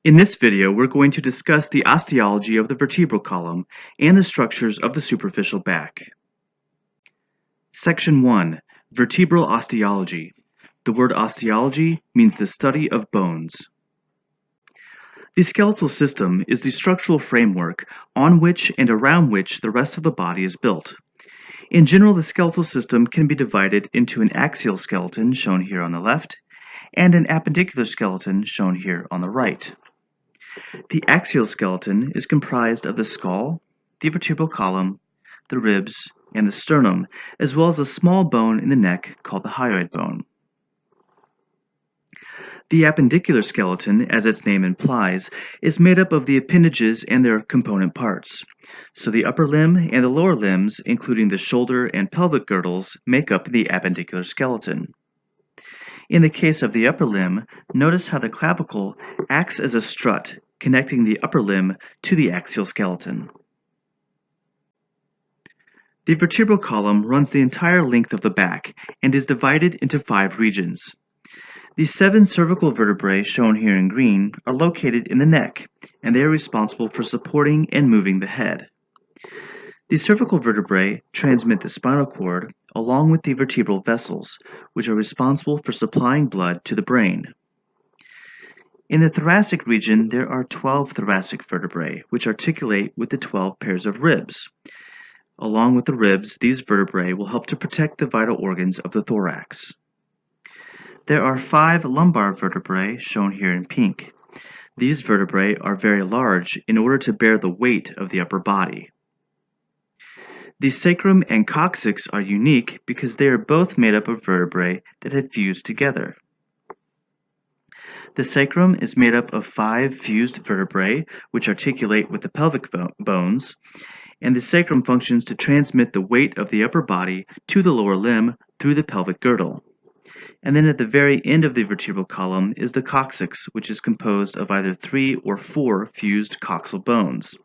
In this video, we're going to discuss the osteology of the vertebral column and the structures of the superficial back. Section 1. Vertebral osteology. The word osteology means the study of bones. The skeletal system is the structural framework on which and around which the rest of the body is built. In general, the skeletal system can be divided into an axial skeleton, shown here on the left, and an appendicular skeleton, shown here on the right. The axial skeleton is comprised of the skull, the vertebral column, the ribs, and the sternum, as well as a small bone in the neck called the hyoid bone. The appendicular skeleton, as its name implies, is made up of the appendages and their component parts. So the upper limb and the lower limbs, including the shoulder and pelvic girdles, make up the appendicular skeleton. In the case of the upper limb, notice how the clavicle acts as a strut, connecting the upper limb to the axial skeleton. The vertebral column runs the entire length of the back and is divided into 5 regions. The 7 cervical vertebrae, shown here in green, are located in the neck, and they are responsible for supporting and moving the head. The cervical vertebrae transmit the spinal cord along with the vertebral vessels, which are responsible for supplying blood to the brain. In the thoracic region, there are 12 thoracic vertebrae, which articulate with the 12 pairs of ribs. Along with the ribs, these vertebrae will help to protect the vital organs of the thorax. There are 5 lumbar vertebrae, shown here in pink. These vertebrae are very large in order to bear the weight of the upper body. The sacrum and coccyx are unique because they are both made up of vertebrae that have fused together. The sacrum is made up of 5 fused vertebrae, which articulate with the pelvic bones, and the sacrum functions to transmit the weight of the upper body to the lower limb through the pelvic girdle. And then at the very end of the vertebral column is the coccyx, which is composed of either 3 or 4 fused coxal bones.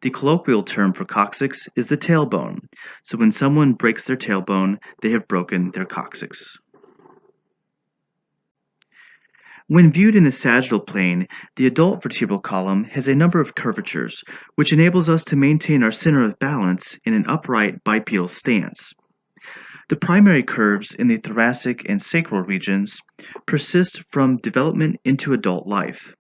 The colloquial term for coccyx is the tailbone, so when someone breaks their tailbone, they have broken their coccyx. When viewed in the sagittal plane, the adult vertebral column has a number of curvatures, which enables us to maintain our center of balance in an upright bipedal stance. The primary curves in the thoracic and sacral regions persist from development into adult life.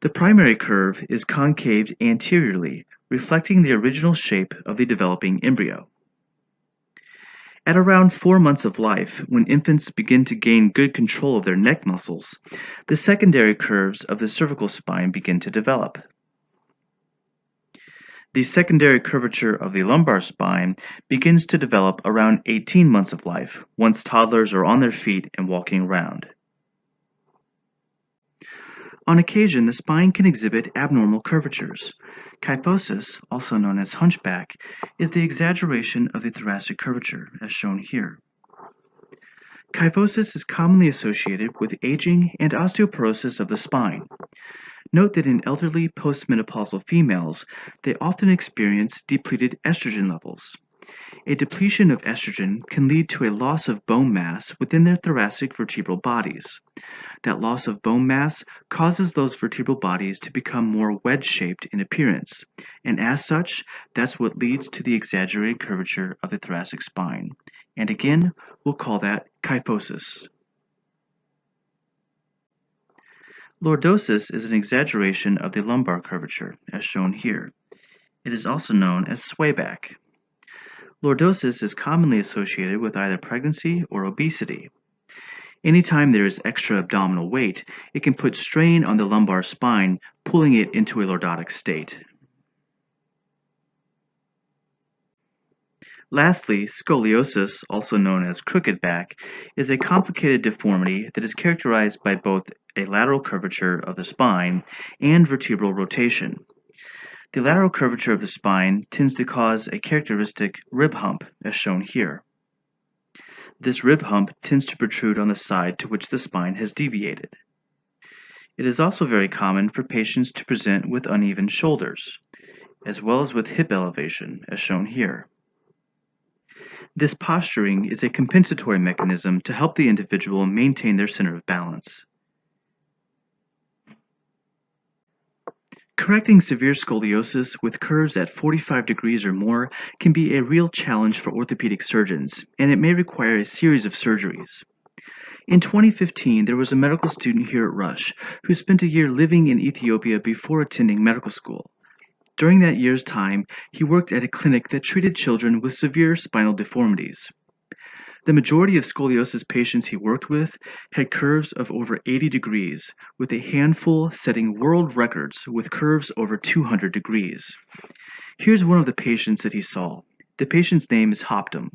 The primary curve is concaved anteriorly, reflecting the original shape of the developing embryo. At around 4 months of life, when infants begin to gain good control of their neck muscles, the secondary curves of the cervical spine begin to develop. The secondary curvature of the lumbar spine begins to develop around 18 months of life, once toddlers are on their feet and walking around. On occasion, the spine can exhibit abnormal curvatures. Kyphosis, also known as hunchback, is the exaggeration of the thoracic curvature, as shown here. Kyphosis is commonly associated with aging and osteoporosis of the spine. Note that in elderly postmenopausal females, they often experience depleted estrogen levels. A depletion of estrogen can lead to a loss of bone mass within their thoracic vertebral bodies. That loss of bone mass causes those vertebral bodies to become more wedge-shaped in appearance, and as such, that's what leads to the exaggerated curvature of the thoracic spine. And again, we'll call that kyphosis. Lordosis is an exaggeration of the lumbar curvature, as shown here. It is also known as swayback. Lordosis is commonly associated with either pregnancy or obesity. Anytime there is extra abdominal weight, it can put strain on the lumbar spine, pulling it into a lordotic state. Lastly, scoliosis, also known as crooked back, is a complicated deformity that is characterized by both a lateral curvature of the spine and vertebral rotation. The lateral curvature of the spine tends to cause a characteristic rib hump, as shown here. This rib hump tends to protrude on the side to which the spine has deviated. It is also very common for patients to present with uneven shoulders, as well as with hip elevation, as shown here. This posturing is a compensatory mechanism to help the individual maintain their center of balance. Correcting severe scoliosis with curves at 45 degrees or more can be a real challenge for orthopedic surgeons, and it may require a series of surgeries. In 2015, there was a medical student here at Rush who spent a year living in Ethiopia before attending medical school. During that year's time, he worked at a clinic that treated children with severe spinal deformities. The majority of scoliosis patients he worked with had curves of over 80 degrees, with a handful setting world records with curves over 200 degrees. Here's one of the patients that he saw. The patient's name is Hoptum.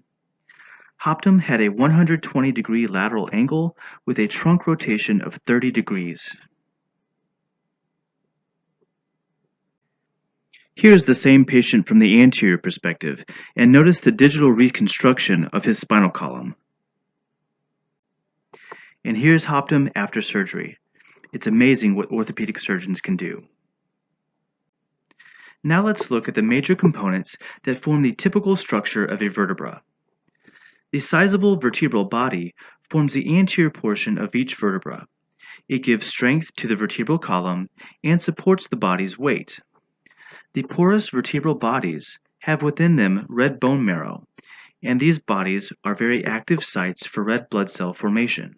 Hoptum had a 120-degree lateral angle with a trunk rotation of 30 degrees. Here's the same patient from the anterior perspective, and notice the digital reconstruction of his spinal column. And here's Hoptum after surgery. It's amazing what orthopedic surgeons can do. Now let's look at the major components that form the typical structure of a vertebra. The sizable vertebral body forms the anterior portion of each vertebra. It gives strength to the vertebral column and supports the body's weight. The porous vertebral bodies have within them red bone marrow, and these bodies are very active sites for red blood cell formation.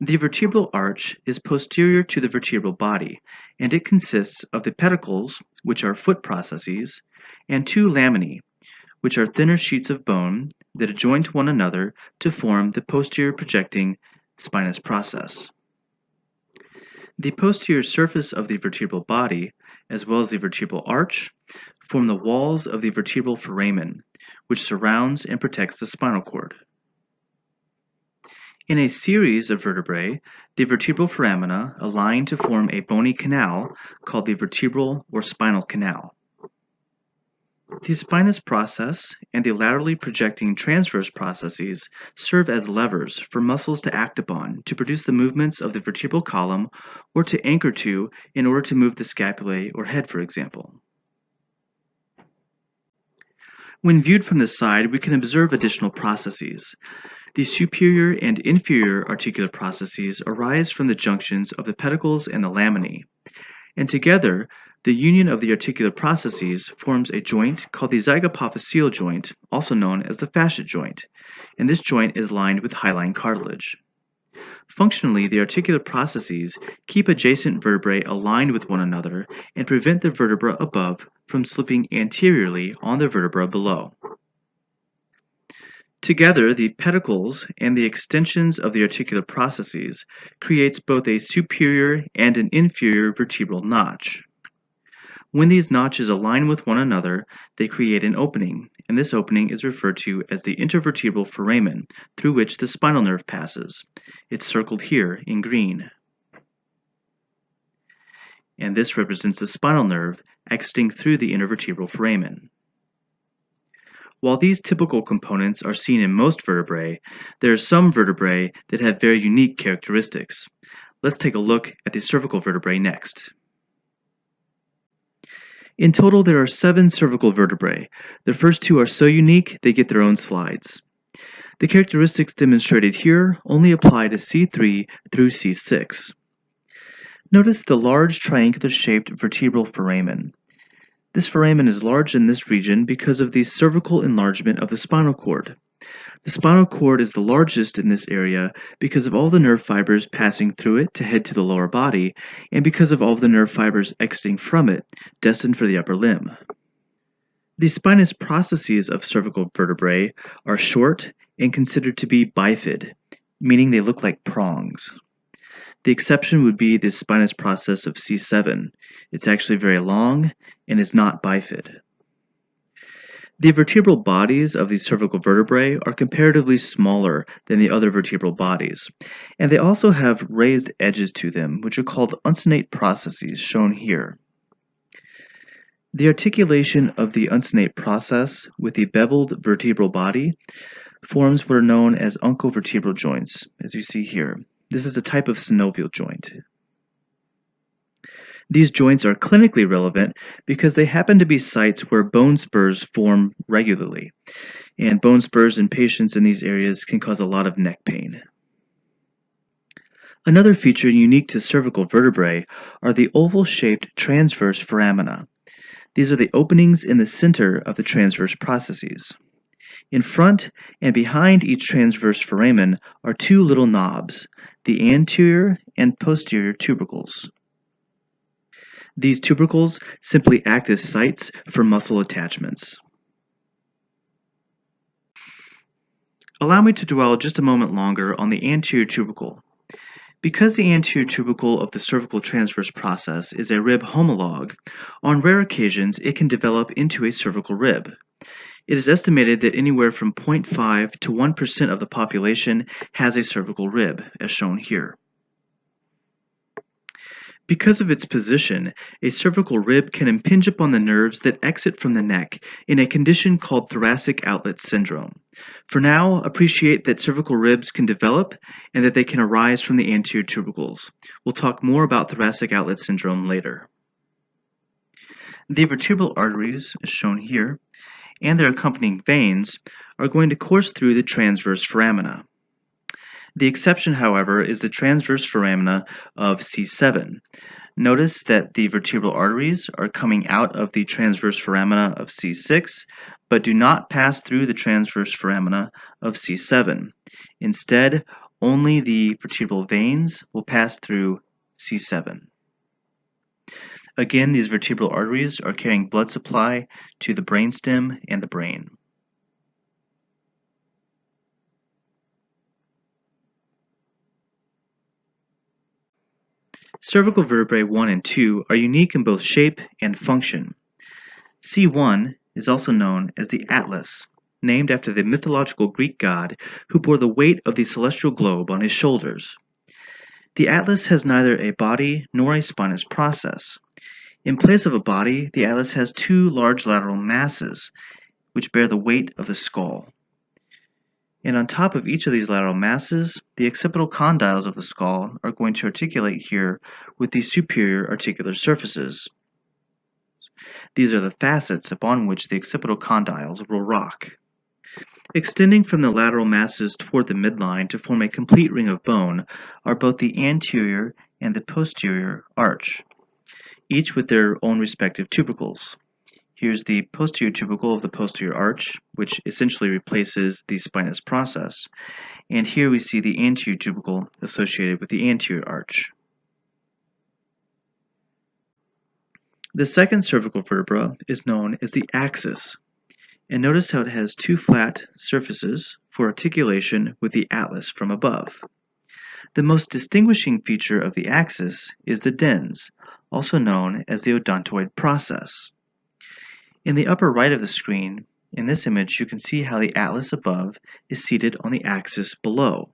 The vertebral arch is posterior to the vertebral body, and it consists of the pedicles, which are foot processes, and two laminae, which are thinner sheets of bone that adjoin to one another to form the posterior projecting spinous process. The posterior surface of the vertebral body, as well as the vertebral arch, form the walls of the vertebral foramen, which surrounds and protects the spinal cord. In a series of vertebrae, the vertebral foramina align to form a bony canal called the vertebral or spinal canal. The spinous process and the laterally projecting transverse processes serve as levers for muscles to act upon to produce the movements of the vertebral column or to anchor to in order to move the scapulae or head, for example. When viewed from the side, we can observe additional processes. The superior and inferior articular processes arise from the junctions of the pedicles and the laminae, and together the union of the articular processes forms a joint called the zygapophyseal joint, also known as the fasciate joint, and this joint is lined with hyaline cartilage. Functionally, the articular processes keep adjacent vertebrae aligned with one another and prevent the vertebra above from slipping anteriorly on the vertebra below. Together, the pedicles and the extensions of the articular processes creates both a superior and an inferior vertebral notch. When these notches align with one another, they create an opening, and this opening is referred to as the intervertebral foramen, through which the spinal nerve passes. It's circled here in green. And this represents the spinal nerve exiting through the intervertebral foramen. While these typical components are seen in most vertebrae, there are some vertebrae that have very unique characteristics. Let's take a look at the cervical vertebrae next. In total, there are 7 cervical vertebrae. The first 2 are so unique, they get their own slides. The characteristics demonstrated here only apply to C3 through C6. Notice the large triangular-shaped vertebral foramen. This foramen is large in this region because of the cervical enlargement of the spinal cord. The spinal cord is the largest in this area because of all the nerve fibers passing through it to head to the lower body, and because of all the nerve fibers exiting from it, destined for the upper limb. The spinous processes of cervical vertebrae are short and considered to be bifid, meaning they look like prongs. The exception would be the spinous process of C7. It's actually very long and is not bifid. The vertebral bodies of these cervical vertebrae are comparatively smaller than the other vertebral bodies, and they also have raised edges to them, which are called uncinate processes, shown here. The articulation of the uncinate process with the beveled vertebral body forms what are known as uncovertebral joints, as you see here. This is a type of synovial joint. These joints are clinically relevant because they happen to be sites where bone spurs form regularly, and bone spurs in patients in these areas can cause a lot of neck pain. Another feature unique to cervical vertebrae are the oval-shaped transverse foramina. These are the openings in the center of the transverse processes. In front and behind each transverse foramen are two little knobs, the anterior and posterior tubercles. These tubercles simply act as sites for muscle attachments. Allow me to dwell just a moment longer on the anterior tubercle. Because the anterior tubercle of the cervical transverse process is a rib homologue, on rare occasions it can develop into a cervical rib. It is estimated that anywhere from 0.5 to 1% of the population has a cervical rib, as shown here. Because of its position, a cervical rib can impinge upon the nerves that exit from the neck in a condition called thoracic outlet syndrome. For now, appreciate that cervical ribs can develop and that they can arise from the anterior tubercles. We'll talk more about thoracic outlet syndrome later. The vertebral arteries, as shown here, and their accompanying veins are going to course through the transverse foramina. The exception, however, is the transverse foramina of C7. Notice that the vertebral arteries are coming out of the transverse foramina of C6, but do not pass through the transverse foramina of C7. Instead, only the vertebral veins will pass through C7. Again, these vertebral arteries are carrying blood supply to the brainstem and the brain. Cervical vertebrae 1 and 2 are unique in both shape and function. C1 is also known as the Atlas, named after the mythological Greek god who bore the weight of the celestial globe on his shoulders. The Atlas has neither a body nor a spinous process. In place of a body, the Atlas has two large lateral masses, which bear the weight of the skull. And on top of each of these lateral masses, the occipital condyles of the skull are going to articulate here with the superior articular surfaces. These are the facets upon which the occipital condyles will rock. Extending from the lateral masses toward the midline to form a complete ring of bone are both the anterior and the posterior arch, each with their own respective tubercles. Here's the posterior tubercle of the posterior arch, which essentially replaces the spinous process. And here we see the anterior tubercle associated with the anterior arch. The second cervical vertebra is known as the axis. And notice how it has two flat surfaces for articulation with the atlas from above. The most distinguishing feature of the axis is the dens, also known as the odontoid process. In the upper right of the screen, in this image, you can see how the atlas above is seated on the axis below.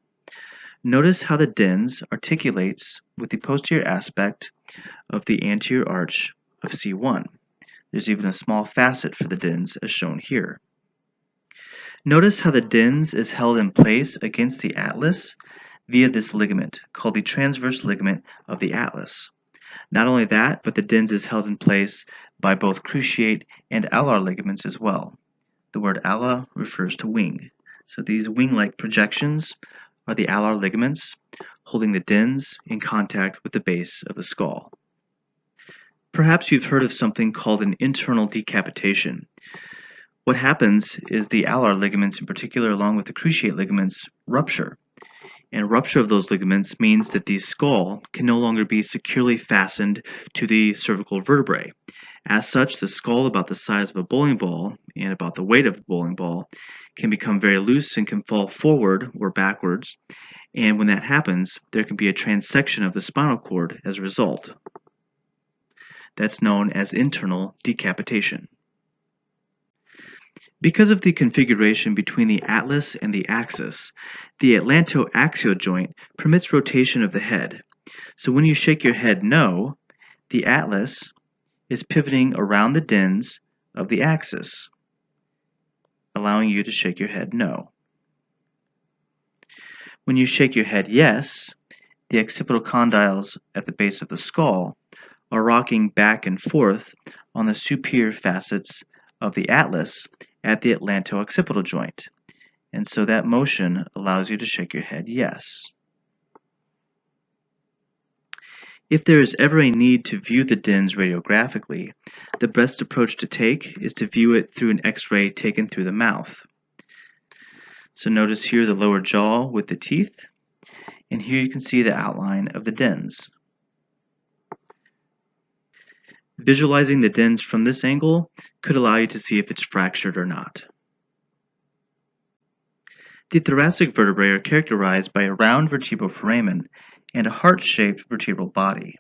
Notice how the dens articulates with the posterior aspect of the anterior arch of C1. There's even a small facet for the dens as shown here. Notice how the dens is held in place against the atlas via this ligament called the transverse ligament of the atlas. Not only that, but the dens is held in place by both cruciate and alar ligaments as well. The word ala refers to wing. So these wing-like projections are the alar ligaments holding the dens in contact with the base of the skull. Perhaps you've heard of something called an internal decapitation. What happens is the alar ligaments in particular, along with the cruciate ligaments, rupture. And rupture of those ligaments means that the skull can no longer be securely fastened to the cervical vertebrae. As such, the skull, about the size of a bowling ball and about the weight of a bowling ball, can become very loose and can fall forward or backwards. And when that happens, there can be a transection of the spinal cord as a result. That's known as internal decapitation. Because of the configuration between the atlas and the axis, the atlantoaxial joint permits rotation of the head. So when you shake your head no, the atlas is pivoting around the dens of the axis, allowing you to shake your head no. When you shake your head yes, the occipital condyles at the base of the skull are rocking back and forth on the superior facets of the atlas at the atlanto-occipital joint. And so that motion allows you to shake your head yes. If there is ever a need to view the dens radiographically, the best approach to take is to view it through an X-ray taken through the mouth. So notice here the lower jaw with the teeth, and here you can see the outline of the dens. Visualizing the dens from this angle could allow you to see if it's fractured or not. The thoracic vertebrae are characterized by a round vertebral foramen and a heart-shaped vertebral body.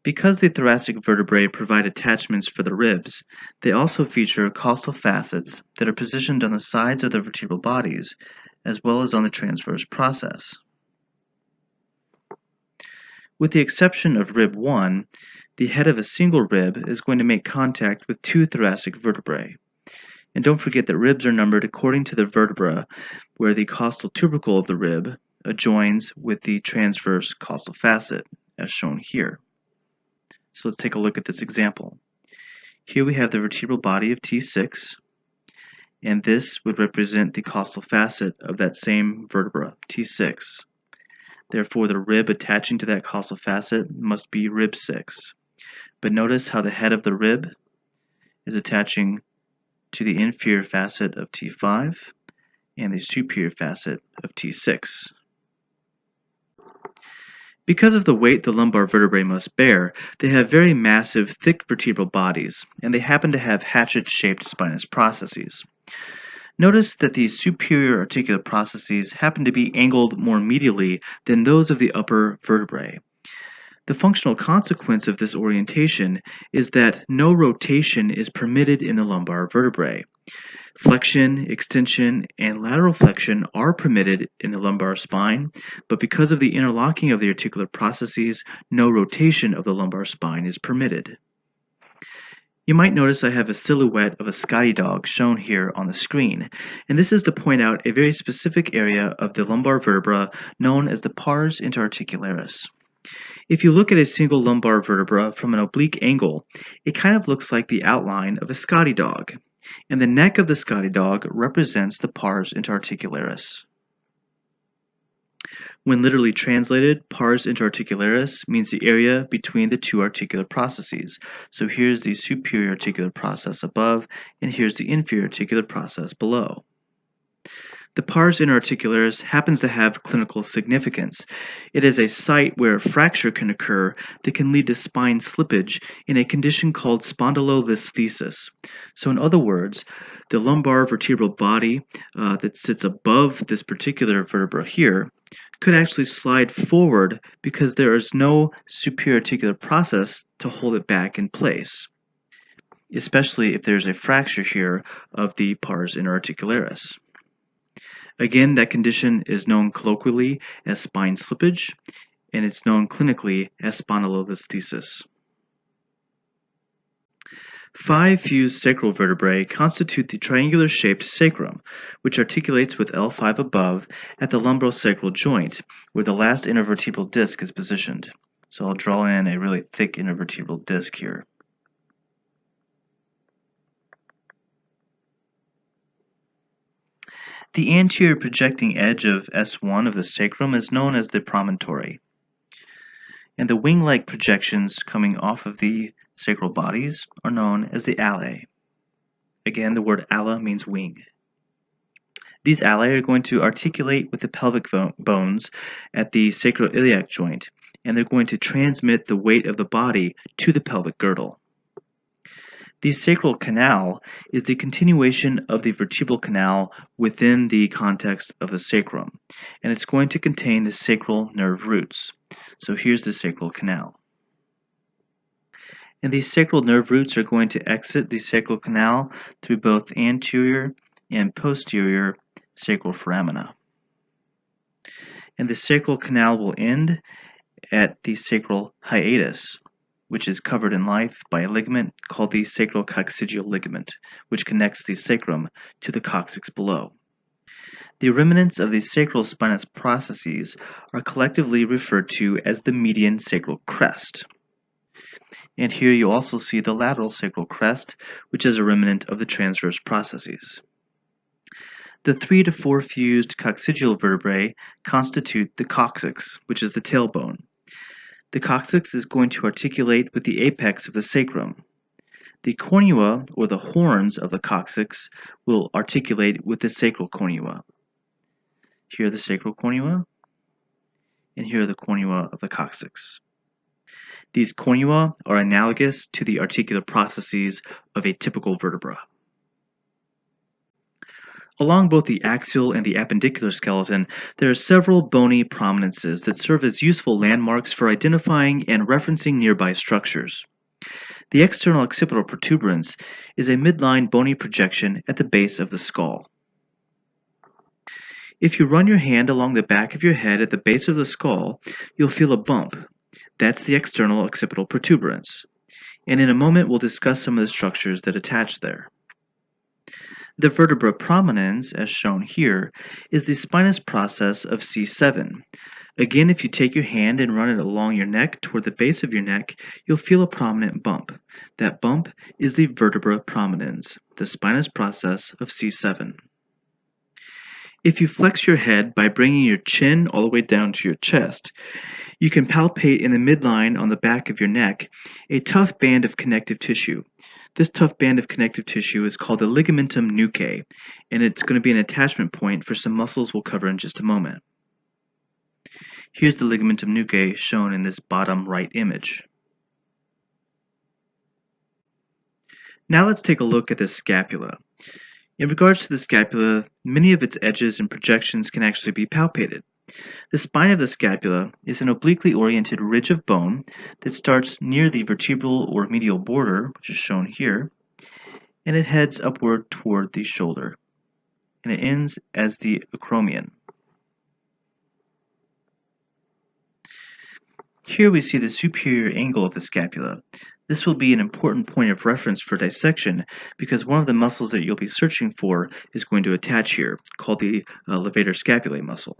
Because the thoracic vertebrae provide attachments for the ribs, they also feature costal facets that are positioned on the sides of the vertebral bodies, as well as on the transverse process. With the exception of rib 1, the head of a single rib is going to make contact with two thoracic vertebrae. And don't forget that ribs are numbered according to the vertebra, where the costal tubercle of the rib adjoins with the transverse costal facet, as shown here. So let's take a look at this example. Here we have the vertebral body of T6, and this would represent the costal facet of that same vertebra, T6. Therefore, the rib attaching to that costal facet must be rib 6. But notice how the head of the rib is attaching to the inferior facet of T5 and the superior facet of T6. Because of the weight the lumbar vertebrae must bear, they have very massive, thick vertebral bodies, and they happen to have hatchet-shaped spinous processes. Notice that these superior articular processes happen to be angled more medially than those of the upper vertebrae. The functional consequence of this orientation is that no rotation is permitted in the lumbar vertebrae. Flexion, extension, and lateral flexion are permitted in the lumbar spine, but because of the interlocking of the articular processes, no rotation of the lumbar spine is permitted. You might notice I have a silhouette of a Scotty dog shown here on the screen, and this is to point out a very specific area of the lumbar vertebra known as the pars interarticularis. If you look at a single lumbar vertebra from an oblique angle, it kind of looks like the outline of a Scotty dog, and the neck of the Scotty dog represents the pars interarticularis. When literally translated, pars interarticularis means the area between the two articular processes. So here's the superior articular process above, and here's the inferior articular process below. The pars interarticularis happens to have clinical significance. It is a site where a fracture can occur that can lead to spine slippage in a condition called spondylolisthesis. So in other words, the lumbar vertebral body that sits above this particular vertebra here could actually slide forward because there is no superior articular process to hold it back in place, especially if there's a fracture here of the pars interarticularis. Again, that condition is known colloquially as spine slippage, and it's known clinically as spondylolisthesis. 5 fused sacral vertebrae constitute the triangular-shaped sacrum, which articulates with L5 above at the lumbosacral joint, where the last intervertebral disc is positioned. So I'll draw in a really thick intervertebral disc here. The anterior projecting edge of S1 of the sacrum is known as the promontory, and the wing-like projections coming off of the sacral bodies are known as the alae. Again, the word ala means wing. These alae are going to articulate with the pelvic bones at the sacroiliac joint, and they're going to transmit the weight of the body to the pelvic girdle. The sacral canal is the continuation of the vertebral canal within the context of the sacrum, and it's going to contain the sacral nerve roots. So here's the sacral canal. And these sacral nerve roots are going to exit the sacral canal through both anterior and posterior sacral foramina. And the sacral canal will end at the sacral hiatus, which is covered in life by a ligament called the sacrococcygeal ligament, which connects the sacrum to the coccyx below. The remnants of the sacral spinous processes are collectively referred to as the median sacral crest. And here you also see the lateral sacral crest, which is a remnant of the transverse processes. The 3 to 4 fused coccygeal vertebrae constitute the coccyx, which is the tailbone. The coccyx is going to articulate with the apex of the sacrum. The cornua, or the horns of the coccyx, will articulate with the sacral cornua. Here are the sacral cornua, and here are the cornua of the coccyx. These cornua are analogous to the articular processes of a typical vertebra. Along both the axial and the appendicular skeleton, there are several bony prominences that serve as useful landmarks for identifying and referencing nearby structures. The external occipital protuberance is a midline bony projection at the base of the skull. If you run your hand along the back of your head at the base of the skull, you'll feel a bump. That's the external occipital protuberance. And in a moment, we'll discuss some of the structures that attach there. The vertebra prominens, as shown here, is the spinous process of C7. Again, if you take your hand and run it along your neck toward the base of your neck, you'll feel a prominent bump. That bump is the vertebra prominens, the spinous process of C7. If you flex your head by bringing your chin all the way down to your chest, you can palpate in the midline on the back of your neck a tough band of connective tissue. This tough band of connective tissue is called the Ligamentum Nuchae, and it's going to be an attachment point for some muscles we'll cover in just a moment. Here's the Ligamentum Nuchae shown in this bottom right image. Now let's take a look at the scapula. In regards to the scapula, many of its edges and projections can actually be palpated. The spine of the scapula is an obliquely oriented ridge of bone that starts near the vertebral or medial border, which is shown here, and it heads upward toward the shoulder, and it ends as the acromion. Here we see the superior angle of the scapula. This will be an important point of reference for dissection because one of the muscles that you'll be searching for is going to attach here, called the levator scapulae muscle.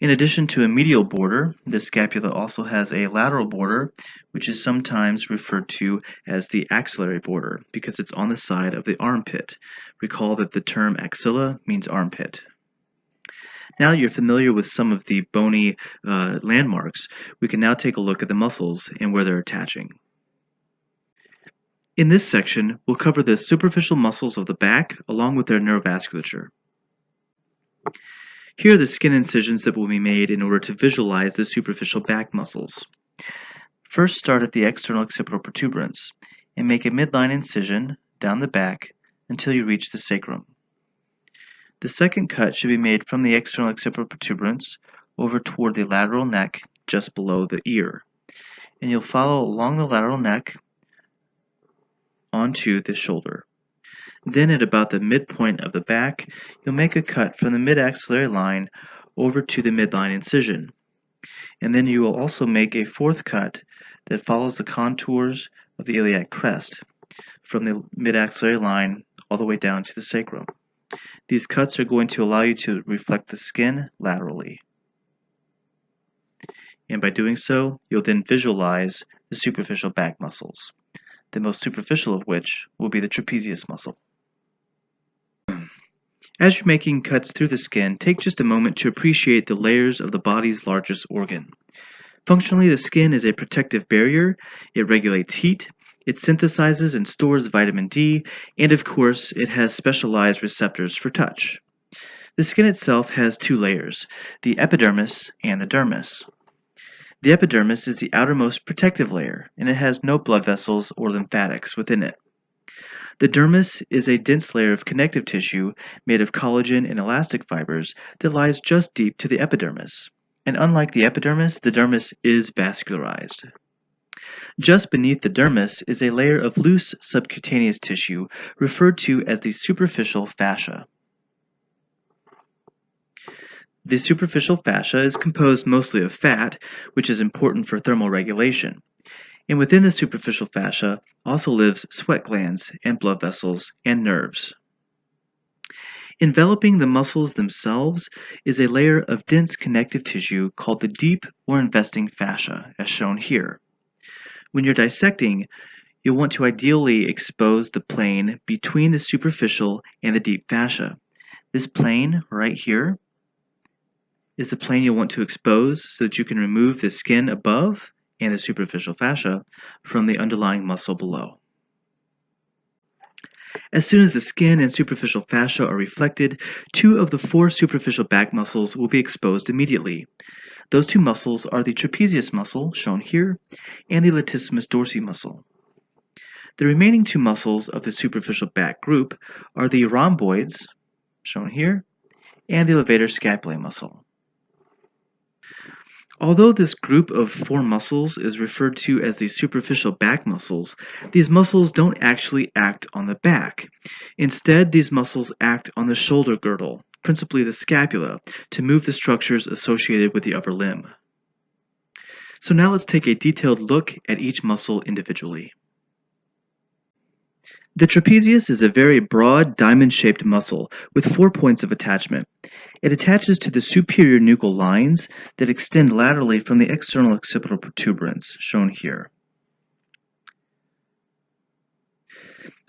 In addition to a medial border, the scapula also has a lateral border, which is sometimes referred to as the axillary border because it's on the side of the armpit. Recall that the term axilla means armpit. Now that you're familiar with some of the bony landmarks, we can now take a look at the muscles and where they're attaching. In this section, we'll cover the superficial muscles of the back along with their neurovasculature. Here are the skin incisions that will be made in order to visualize the superficial back muscles. First, start at the external occipital protuberance and make a midline incision down the back until you reach the sacrum. The second cut should be made from the external occipital protuberance over toward the lateral neck just below the ear. And you'll follow along the lateral neck onto the shoulder. Then at about the midpoint of the back, you'll make a cut from the mid-axillary line over to the midline incision. And then you will also make a fourth cut that follows the contours of the iliac crest from the mid-axillary line all the way down to the sacrum. These cuts are going to allow you to reflect the skin laterally. And by doing so, you'll then visualize the superficial back muscles, the most superficial of which will be the trapezius muscle. As you're making cuts through the skin, take just a moment to appreciate the layers of the body's largest organ. Functionally, the skin is a protective barrier. It regulates heat, it synthesizes and stores vitamin D, and of course, it has specialized receptors for touch. The skin itself has two layers, the epidermis and the dermis. The epidermis is the outermost protective layer, and it has no blood vessels or lymphatics within it. The dermis is a dense layer of connective tissue made of collagen and elastic fibers that lies just deep to the epidermis. And unlike the epidermis, the dermis is vascularized. Just beneath the dermis is a layer of loose subcutaneous tissue referred to as the superficial fascia. The superficial fascia is composed mostly of fat, which is important for thermal regulation. And within the superficial fascia also lives sweat glands and blood vessels and nerves. Enveloping the muscles themselves is a layer of dense connective tissue called the deep or investing fascia, as shown here. When you're dissecting, you'll want to ideally expose the plane between the superficial and the deep fascia. This plane right here is the plane you'll want to expose so that you can remove the skin above and the superficial fascia from the underlying muscle below. As soon as the skin and superficial fascia are reflected, 2 of the 4 superficial back muscles will be exposed immediately. Those 2 muscles are the trapezius muscle, shown here, and the latissimus dorsi muscle. The remaining 2 muscles of the superficial back group are the rhomboids, shown here, and the levator scapulae muscle. Although this group of 4 muscles is referred to as the superficial back muscles, these muscles don't actually act on the back. Instead, these muscles act on the shoulder girdle, principally the scapula, to move the structures associated with the upper limb. So now let's take a detailed look at each muscle individually. The trapezius is a very broad, diamond-shaped muscle with 4 points of attachment. It attaches to the superior nuchal lines that extend laterally from the external occipital protuberance, shown here.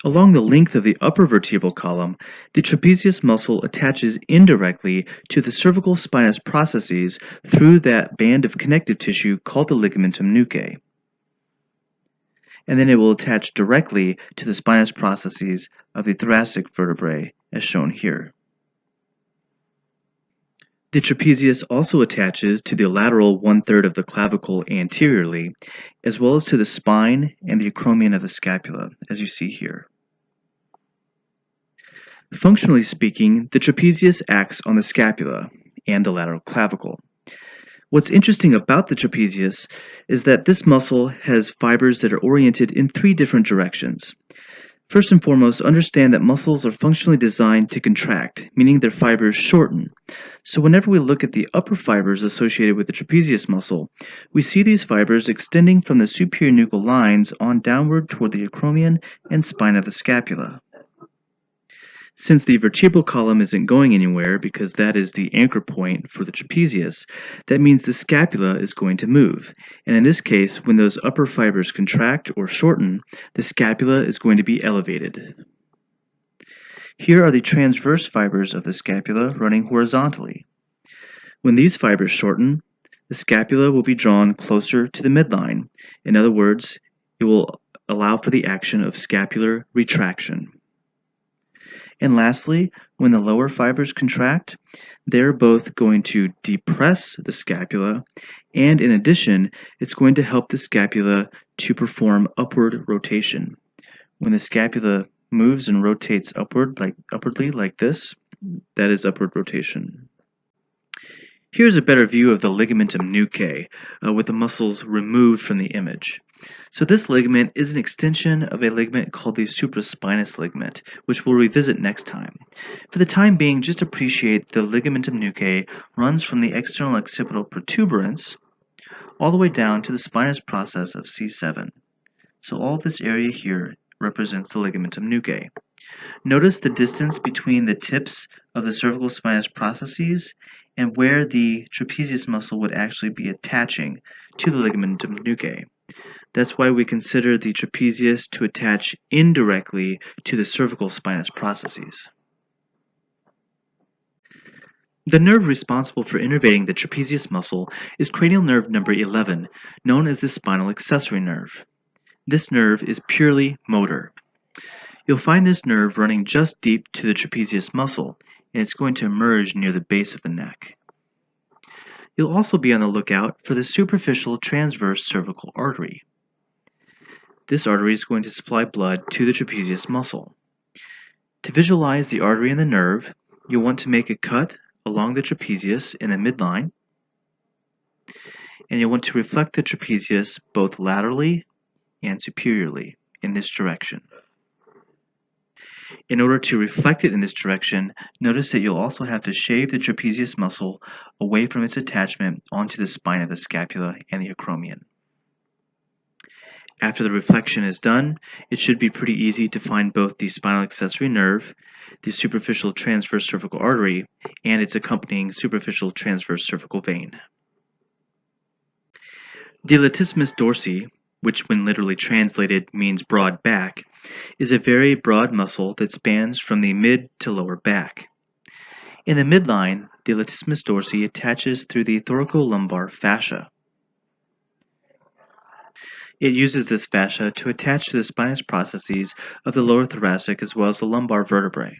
Along the length of the upper vertebral column, the trapezius muscle attaches indirectly to the cervical spinous processes through that band of connective tissue called the ligamentum nuchae. And then it will attach directly to the spinous processes of the thoracic vertebrae, as shown here. The trapezius also attaches to the lateral 1/3 of the clavicle anteriorly, as well as to the spine and the acromion of the scapula, as you see here. Functionally speaking, the trapezius acts on the scapula and the lateral clavicle. What's interesting about the trapezius is that this muscle has fibers that are oriented in 3 different directions. First and foremost, understand that muscles are functionally designed to contract, meaning their fibers shorten. So whenever we look at the upper fibers associated with the trapezius muscle, we see these fibers extending from the superior nuchal lines on downward toward the acromion and spine of the scapula. Since the vertebral column isn't going anywhere because that is the anchor point for the trapezius, that means the scapula is going to move. And in this case, when those upper fibers contract or shorten, the scapula is going to be elevated. Here are the transverse fibers of the scapula running horizontally. When these fibers shorten, the scapula will be drawn closer to the midline. In other words, it will allow for the action of scapular retraction. And lastly, when the lower fibers contract, they're both going to depress the scapula, and in addition, it's going to help the scapula to perform upward rotation. When the scapula moves and rotates upwardly like this, that is upward rotation. Here's a better view of the ligamentum nuchae with the muscles removed from the image. So this ligament is an extension of a ligament called the supraspinous ligament, which we'll revisit next time. For the time being, just appreciate the ligamentum nuchae runs from the external occipital protuberance all the way down to the spinous process of C7. So all this area here represents the ligamentum nuchae. Notice the distance between the tips of the cervical spinous processes and where the trapezius muscle would actually be attaching to the ligamentum nuchae. That's why we consider the trapezius to attach indirectly to the cervical spinous processes. The nerve responsible for innervating the trapezius muscle is cranial nerve number 11, known as the spinal accessory nerve. This nerve is purely motor. You'll find this nerve running just deep to the trapezius muscle, and it's going to emerge near the base of the neck. You'll also be on the lookout for the superficial transverse cervical artery. This artery is going to supply blood to the trapezius muscle. To visualize the artery and the nerve, you'll want to make a cut along the trapezius in the midline, and you'll want to reflect the trapezius both laterally and superiorly in this direction. In order to reflect it in this direction, notice that you'll also have to shave the trapezius muscle away from its attachment onto the spine of the scapula and the acromion. After the reflection is done, it should be pretty easy to find both the spinal accessory nerve, the superficial transverse cervical artery, and its accompanying superficial transverse cervical vein. The Latissimus dorsi, which when literally translated means broad back, is a very broad muscle that spans from the mid to lower back. In the midline, the Latissimus dorsi attaches through the thoracolumbar fascia. It uses this fascia to attach to the spinous processes of the lower thoracic as well as the lumbar vertebrae.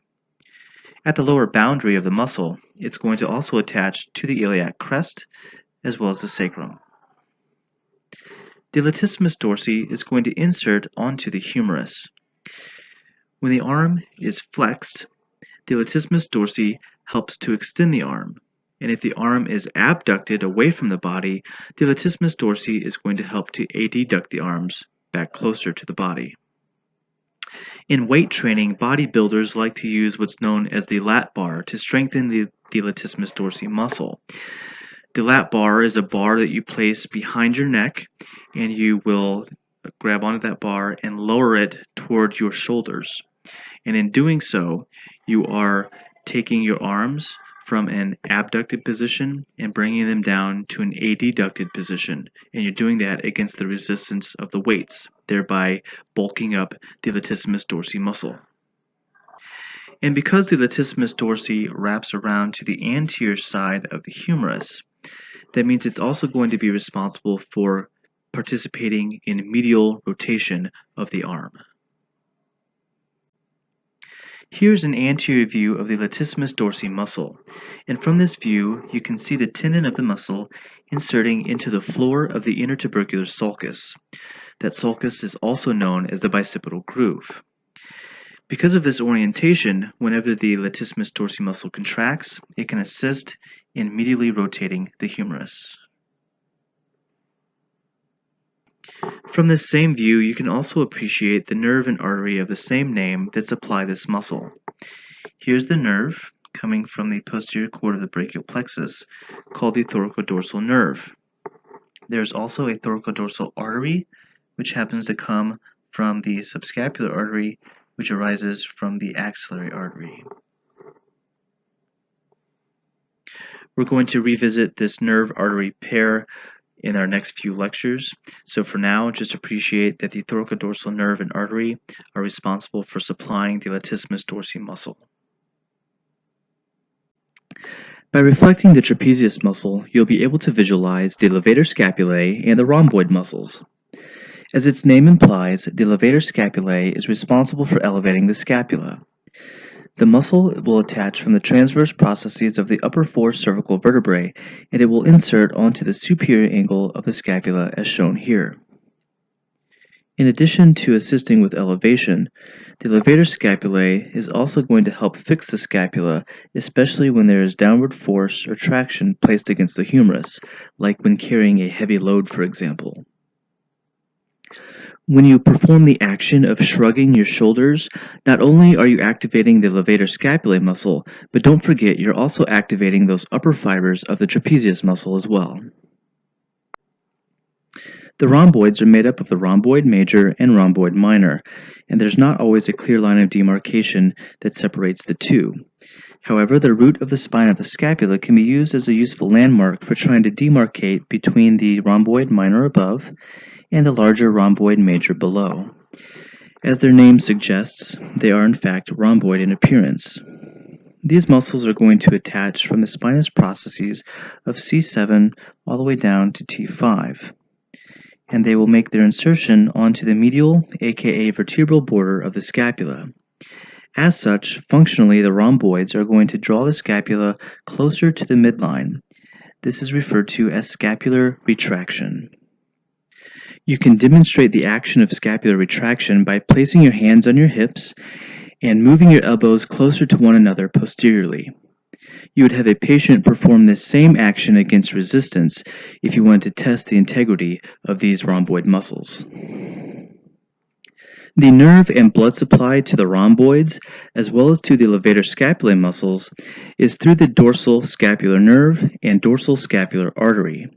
At the lower boundary of the muscle, it's going to also attach to the iliac crest as well as the sacrum. The Latissimus dorsi is going to insert onto the humerus. When the arm is flexed, the Latissimus dorsi helps to extend the arm, and if the arm is abducted away from the body, the Latissimus dorsi is going to help to adduct the arms back closer to the body. In weight training, bodybuilders like to use what's known as the lat bar to strengthen the Latissimus dorsi muscle. The lat bar is a bar that you place behind your neck, and you will grab onto that bar and lower it toward your shoulders. And in doing so, you are taking your arms from an abducted position and bringing them down to an adducted position. And you're doing that against the resistance of the weights, thereby bulking up the Latissimus dorsi muscle. And because the Latissimus dorsi wraps around to the anterior side of the humerus, that means it's also going to be responsible for participating in medial rotation of the arm. Here's an anterior view of the Latissimus dorsi muscle, and from this view you can see the tendon of the muscle inserting into the floor of the intertubercular sulcus. That sulcus is also known as the bicipital groove. Because of this orientation, whenever the Latissimus dorsi muscle contracts, it can assist in medially rotating the humerus. From this same view, you can also appreciate the nerve and artery of the same name that supply this muscle. Here's the nerve coming from the posterior cord of the brachial plexus, called the thoracodorsal nerve. There's also a thoracodorsal artery, which happens to come from the subscapular artery, which arises from the axillary artery. We're going to revisit this nerve-artery pair in our next few lectures. So for now, just appreciate that the thoracodorsal nerve and artery are responsible for supplying the Latissimus dorsi muscle. By reflecting the trapezius muscle, you'll be able to visualize the levator scapulae and the rhomboid muscles. As its name implies, the levator scapulae is responsible for elevating the scapula. The muscle will attach from the transverse processes of the upper four cervical vertebrae, and it will insert onto the superior angle of the scapula as shown here. In addition to assisting with elevation, the levator scapulae is also going to help fix the scapula, especially when there is downward force or traction placed against the humerus, like when carrying a heavy load, for example. When you perform the action of shrugging your shoulders, not only are you activating the levator scapulae muscle, but don't forget you're also activating those upper fibers of the trapezius muscle as well. The rhomboids are made up of the rhomboid major and rhomboid minor, and there's not always a clear line of demarcation that separates the two. However, the root of the spine of the scapula can be used as a useful landmark for trying to demarcate between the rhomboid minor above and the larger rhomboid major below. As their name suggests, they are in fact rhomboid in appearance. These muscles are going to attach from the spinous processes of C7 all the way down to T5, and they will make their insertion onto the medial, aka vertebral border of the scapula. As such, functionally the rhomboids are going to draw the scapula closer to the midline. This is referred to as scapular retraction. You can demonstrate the action of scapular retraction by placing your hands on your hips and moving your elbows closer to one another posteriorly. You would have a patient perform this same action against resistance if you wanted to test the integrity of these rhomboid muscles. The nerve and blood supply to the rhomboids, as well as to the levator scapulae muscles, is through the dorsal scapular nerve and dorsal scapular artery.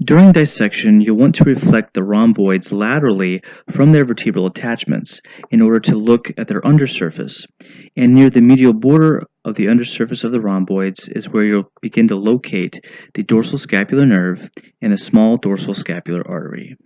During dissection, you'll want to reflect the rhomboids laterally from their vertebral attachments in order to look at their undersurface. And near the medial border of the undersurface of the rhomboids is where you'll begin to locate the dorsal scapular nerve and a small dorsal scapular artery.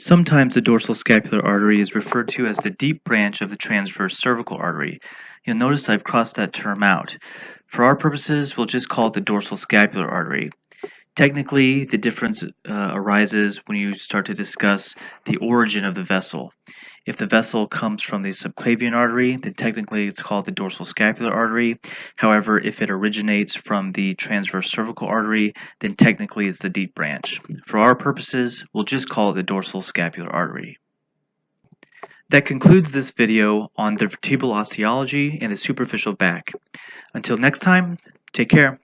Sometimes the dorsal scapular artery is referred to as the deep branch of the transverse cervical artery. You'll notice I've crossed that term out. For our purposes, we'll just call it the dorsal scapular artery. Technically, the difference arises when you start to discuss the origin of the vessel. If the vessel comes from the subclavian artery, then technically it's called the dorsal scapular artery. However, if it originates from the transverse cervical artery, then technically it's the deep branch. For our purposes, we'll just call it the dorsal scapular artery. That concludes this video on the vertebral osteology and the superficial back. Until next time, take care.